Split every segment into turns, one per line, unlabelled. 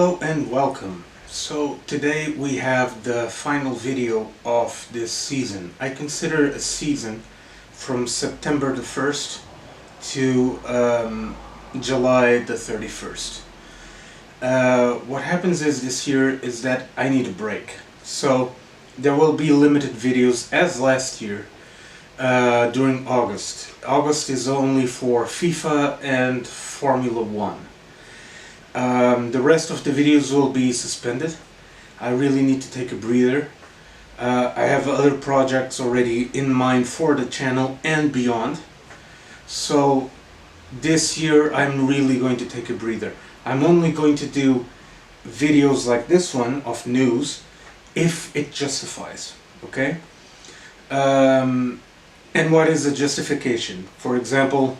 Hello and welcome. So today we have the final video of this season. I consider a season from September the 1st to July the 31st. What happens is this year is that I need a break. So there will be limited videos as last year during August. August is only for FIFA and Formula 1. The rest of the videos will be suspended. I really need to take a breather. I have other projects already in mind for the channel and beyond. So this year I'm really going to take a breather. I'm only going to do videos like this one of news if it justifies, okay? And what is the justification? For example,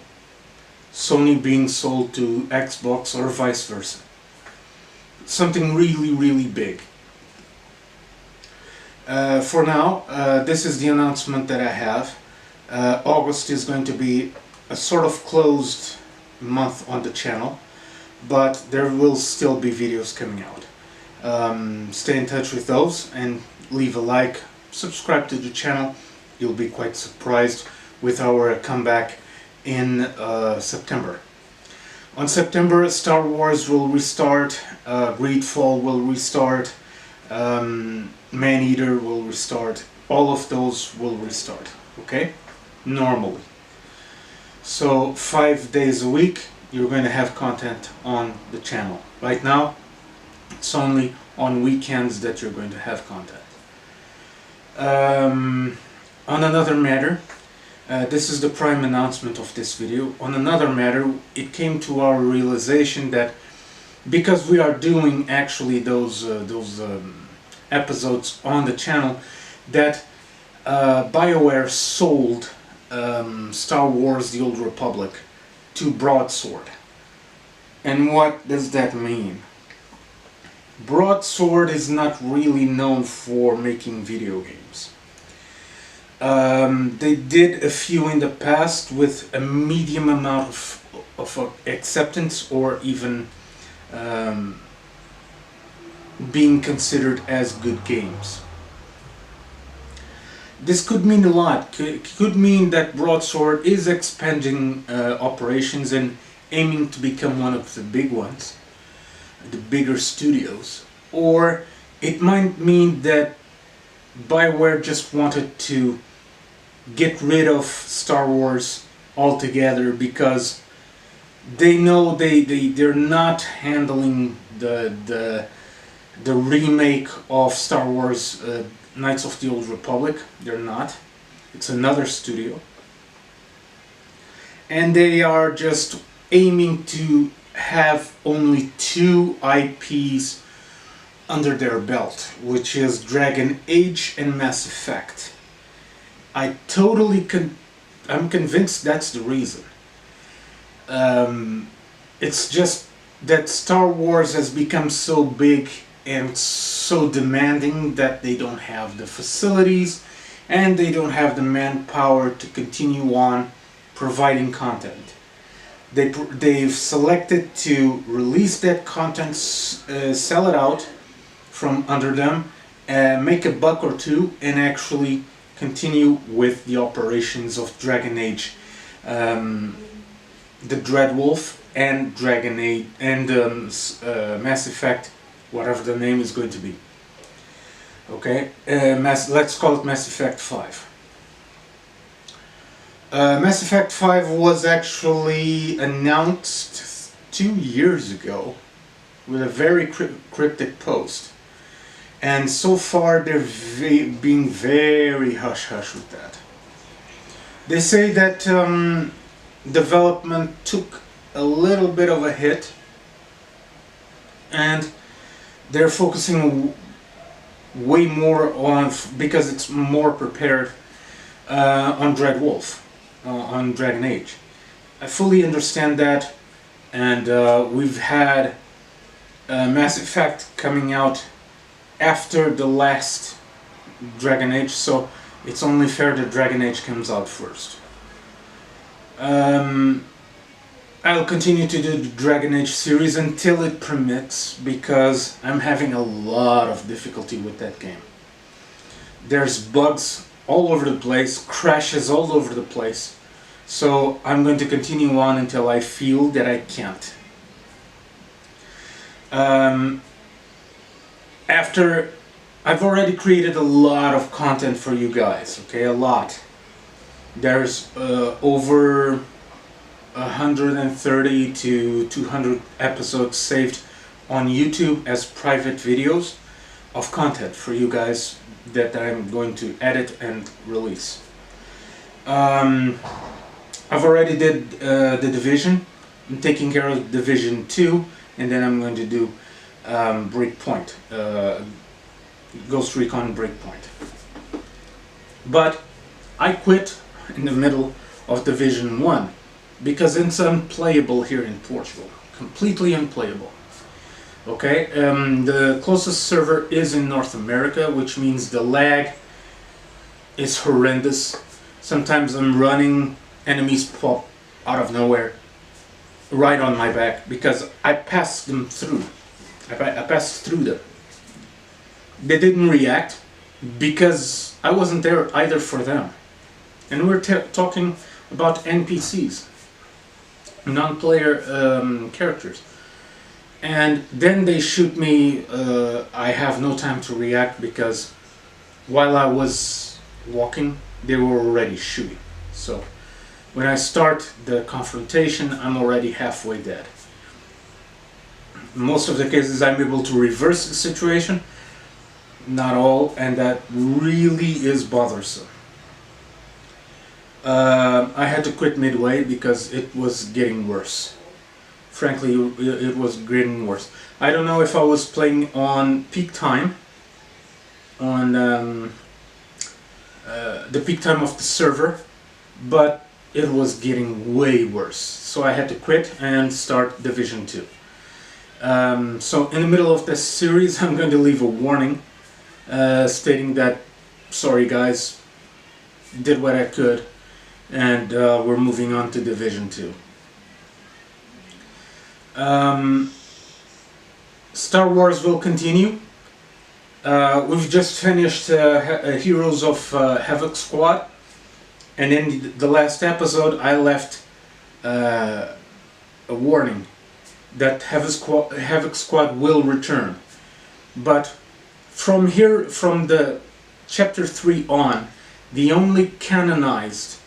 Sony being sold to Xbox or vice versa. Something really big. For now, this is the announcement that I have. August is going to be a sort of closed month on the channel, but there will still be videos coming out. Stay in touch with those and leave a like, subscribe to the channel. You'll be quite surprised with our comeback in September. On September, Star Wars will restart, Greedfall will restart, Man-Eater will restart, all of those will restart, okay? Normally. So 5 days a week you're going to have content on the channel. Right now it's only on weekends that you're going to have content. On another matter, this is the prime announcement of this video. On another matter, it came to our realization that because we are doing actually those episodes on the channel, that BioWare sold Star Wars: The Old Republic to Broadsword. And what does that mean? Broadsword is not really known for making video games. They did a few in the past with a medium amount of acceptance, or even being considered as good games. This could mean a lot. Could mean that Broadsword is expanding operations and aiming to become one of the big ones, the bigger studios. Or it might mean that BioWare just wanted to get rid of Star Wars altogether because they know they're not handling the remake of Star Wars Knights of the Old Republic. They're not. It's another studio, and they are just aiming to have only two IPs under their belt, which is Dragon Age and Mass Effect. I'm convinced that's the reason. It's just that Star Wars has become so big and so demanding that they don't have the facilities and they don't have the manpower to continue on providing content. They've selected to release that content, sell it out from under them, make a buck or two, and actually continue with the operations of Dragon Age, the Dreadwolf, and Dragon Age, and Mass Effect, whatever the name is going to be. Okay, let's call it Mass Effect 5. Mass Effect 5 was actually announced 2 years ago with a very cryptic post. And so far they're being very hush-hush with that. They say that development took a little bit of a hit, and they're focusing way more on, because it's more prepared, on Dreadwolf, on Dragon Age. I fully understand that, and we've had Mass Effect coming out after the last Dragon Age, so it's only fair that Dragon Age comes out first. I'll continue to do the Dragon Age series until it permits, because I'm having a lot of difficulty with that game. There's bugs all over the place, crashes all over the place, so I'm going to continue on until I feel that I can't. After I've already created a lot of content for you guys, okay, a lot. There's over 130 to 200 episodes saved on YouTube as private videos of content for you guys that I'm going to edit and release. I've already did the Division. I'm taking care of Division 2, and then I'm going to do Breakpoint, Ghost Recon Breakpoint. But I quit in the middle of Division 1 because it's unplayable here in Portugal. Completely unplayable. Okay, the closest server is in North America, which means the lag is horrendous. Sometimes I'm running, enemies pop out of nowhere, right on my back, because I passed them through. I passed through them. They didn't react because I wasn't there either for them. And we're talking about NPCs, non-player characters. And then they shoot me. I have no time to react because while I was walking, they were already shooting. So when I start the confrontation, I'm already halfway dead. Most of the cases I'm able to reverse the situation, not all, and that really is bothersome. I had to quit midway because it was getting worse. Frankly, it was getting worse. I don't know if I was playing on peak time, on the peak time of the server, but it was getting way worse. So I had to quit and start Division 2. So in the middle of this series, I'm going to leave a warning stating that, sorry guys, did what I could, and we're moving on to Division 2. Star Wars will continue. We've just finished Heroes of Havoc Squad, and in the last episode I left a warning that Havoc Squad will return. But from here, from the chapter 3 on, the only canonized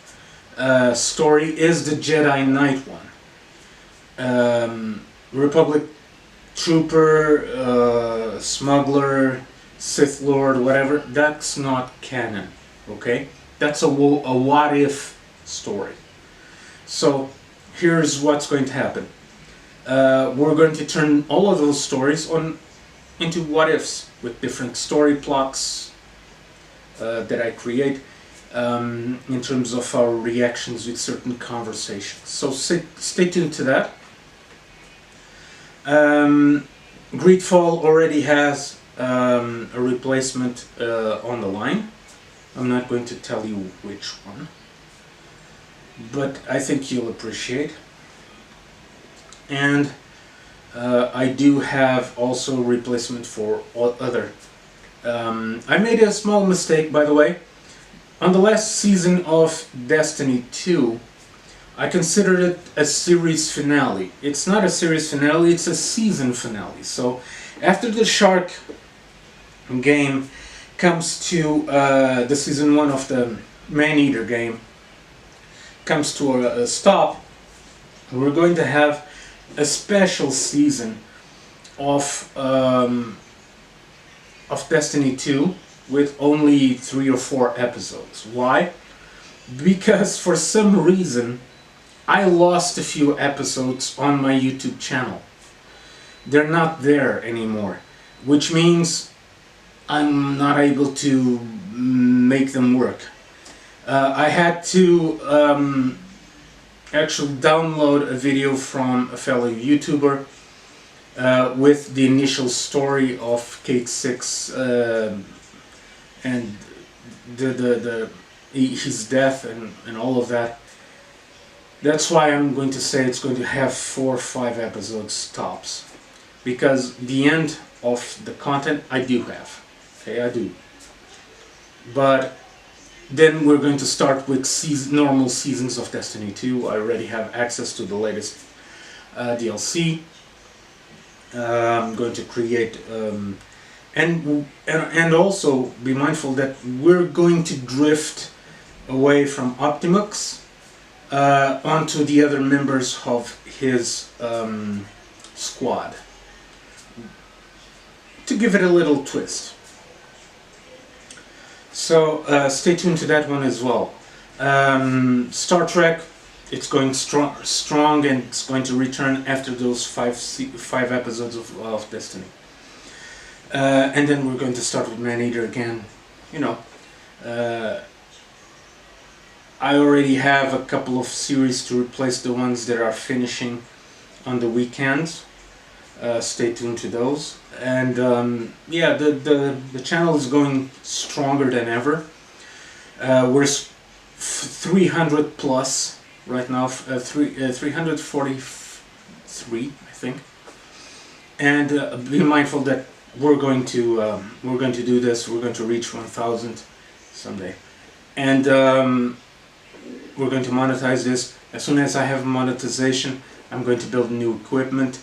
story is the Jedi Knight one. Republic Trooper, Smuggler, Sith Lord, whatever, that's not canon, okay? That's a what if story. So here's what's going to happen. We're going to turn all of those stories into what ifs with different story plots that I create in terms of our reactions with certain conversations. So stay tuned to that. Greedfall already has a replacement on the line. I'm not going to tell you which one, but I think you'll appreciate. And I do have also replacement for other. I made a small mistake, by the way. On the last season of Destiny 2, I considered it a series finale. It's not a series finale, it's a season finale. So after the Shark game comes to the season 1 of the Man-Eater game comes to a stop, we're going to have a special season of Destiny 2 with only 3 or 4 episodes. Why? Because for some reason I lost a few episodes on my YouTube channel. They're not there anymore, which means I'm not able to make them work. I had to actually download a video from a fellow YouTuber with the initial story of Kate 6 and his death and all of that. That's why I'm going to say it's going to have 4 or 5 episodes tops, because the end of the content I do have. Okay, I do. But then we're going to start with normal seasons of Destiny 2. I already have access to the latest DLC. I'm going to create and also be mindful that we're going to drift away from Optimux onto the other members of his squad, to give it a little twist. So stay tuned to that one as well. Star Trek, it's going strong, and it's going to return after those 5 episodes of Destiny. And then we're going to start with Man-Eater again. You know, I already have a couple of series to replace the ones that are finishing on the weekends. Stay tuned to those. And yeah, the channel is going stronger than ever. We're 300 plus right now, 343, I think. And be mindful that we're going to do this. We're going to reach 1,000 someday, and we're going to monetize this. As soon as I have monetization, I'm going to build new equipment,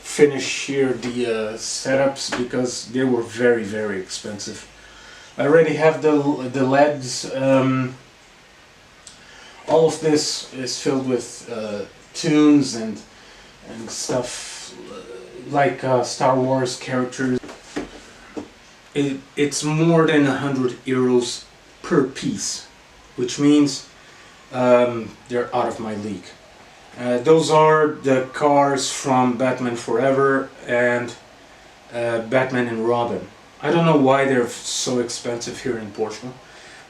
finish here the setups, because they were very, very expensive. I already have the LEDs. All of this is filled with tunes and stuff like Star Wars characters. It's more than 100 euros per piece, which means they're out of my league. Those are the cars from Batman Forever and Batman and Robin. I don't know why they're so expensive here in Portugal,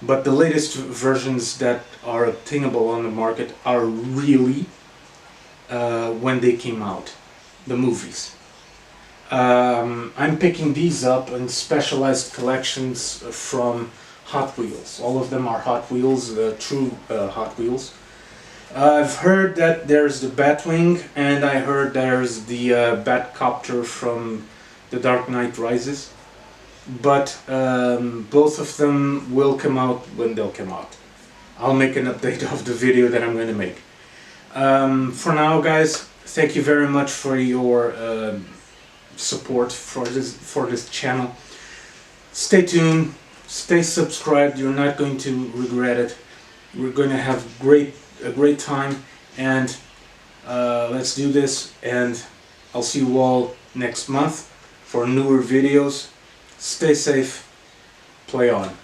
but the latest versions that are obtainable on the market are really when they came out, the movies. I'm picking these up in specialized collections from Hot Wheels. All of them are Hot Wheels, true Hot Wheels. I've heard that there's the Batwing, and I heard there's the Batcopter from The Dark Knight Rises. But both of them will come out when they'll come out. I'll make an update of the video that I'm going to make. For now, guys, thank you very much for your support for this channel. Stay tuned, stay subscribed. You're not going to regret it. We're going to have a great time, and let's do this. And I'll see you all next month for newer videos. Stay safe, play on.